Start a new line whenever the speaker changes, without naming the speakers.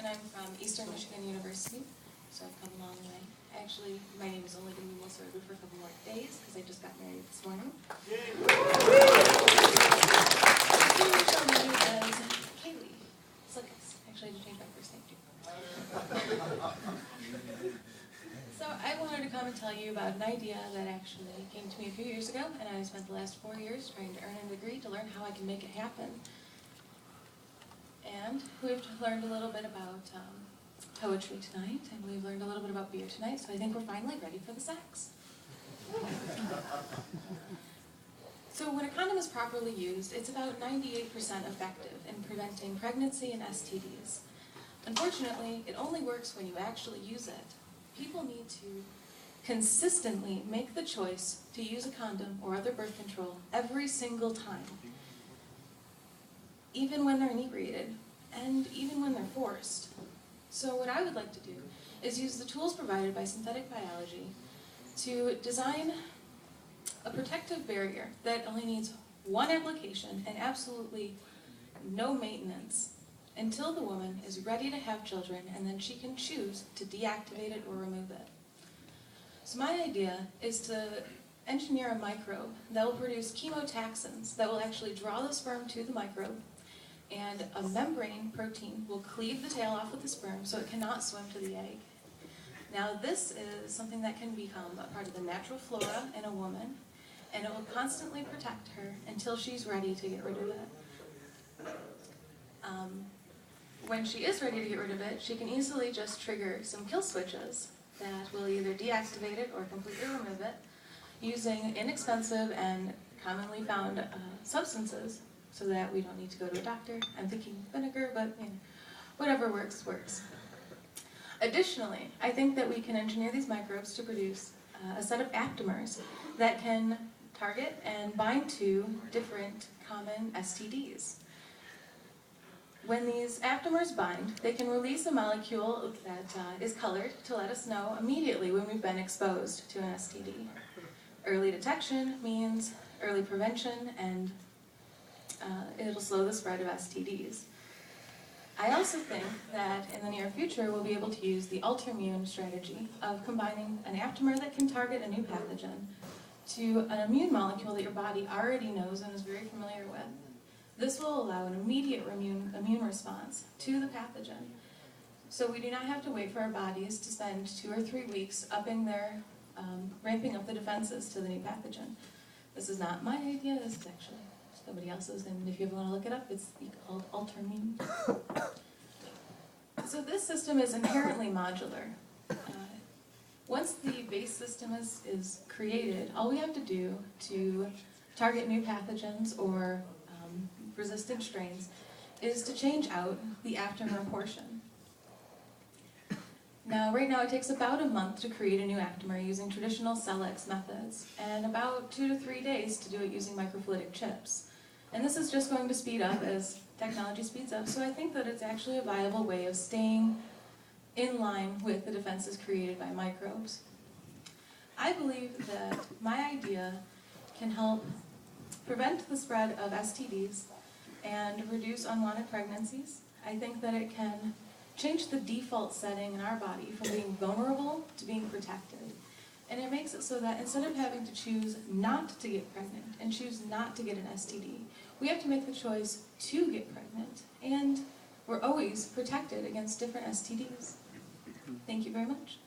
and I'm from Eastern Michigan University, so I've come a long way. Actually, my name is only going to be Melissa for a couple more days, because I just got married this morning. You shall know me as Kaylee. Slickest. Actually, I had to change my first name too. So I wanted to come and tell you about an idea that actually came to me a few years ago, and I spent the last 4 years trying to earn a degree to learn how I can make it happen. And we've learned a little bit about poetry tonight, and we've learned a little bit about beer tonight, so I think we're finally ready for the sex. So when a condom is properly used, it's about 98% effective in preventing pregnancy and STDs. Unfortunately, it only works when you actually use it. People need to consistently make the choice to use a condom or other birth control every single time, even when they're inebriated, and even when they're forced. So what I would like to do is use the tools provided by synthetic biology to design a protective barrier that only needs one application and absolutely no maintenance until the woman is ready to have children, and then she can choose to deactivate it or remove it. So my idea is to engineer a microbe that will produce chemotaxins that will actually draw the sperm to the microbe, and a membrane protein will cleave the tail off of the sperm so it cannot swim to the egg. Now this is something that can become a part of the natural flora in a woman, and it will constantly protect her until she's ready to get rid of it. When she is ready to get rid of it, she can easily just trigger some kill switches that will either deactivate it or completely remove it using inexpensive and commonly found substances, so that we don't need to go to a doctor. I'm thinking vinegar, but whatever works, works. Additionally, I think that we can engineer these microbes to produce a set of aptamers that can target and bind to different common STDs. When these aptamers bind, they can release a molecule that is colored to let us know immediately when we've been exposed to an STD. Early detection means early prevention, and it'll slow the spread of STDs. I also think that in the near future we'll be able to use the ultramune strategy of combining an aptamer that can target a new pathogen to an immune molecule that your body already knows and is very familiar with. This will allow an immediate immune response to the pathogen, so we do not have to wait for our bodies to spend 2 or 3 weeks ramping up the defenses to the new pathogen. This is not my idea, this is actually somebody else's, and if you ever want to look it up, it's called ultramune. So this system is inherently modular. Once the base system is created, all we have to do to target new pathogens or resistant strains is to change out the aptamer portion. Now, right now it takes about a month to create a new aptamer using traditional cell-X methods, and about 2 to 3 days to do it using microfluidic chips. And this is just going to speed up as technology speeds up, so I think that it's actually a viable way of staying in line with the defenses created by microbes. I believe that my idea can help prevent the spread of STDs and reduce unwanted pregnancies. I think that it can change the default setting in our body from being vulnerable to being protected. And it makes it so that instead of having to choose not to get pregnant and choose not to get an STD, we have to make the choice to get pregnant. And we're always protected against different STDs. Thank you very much.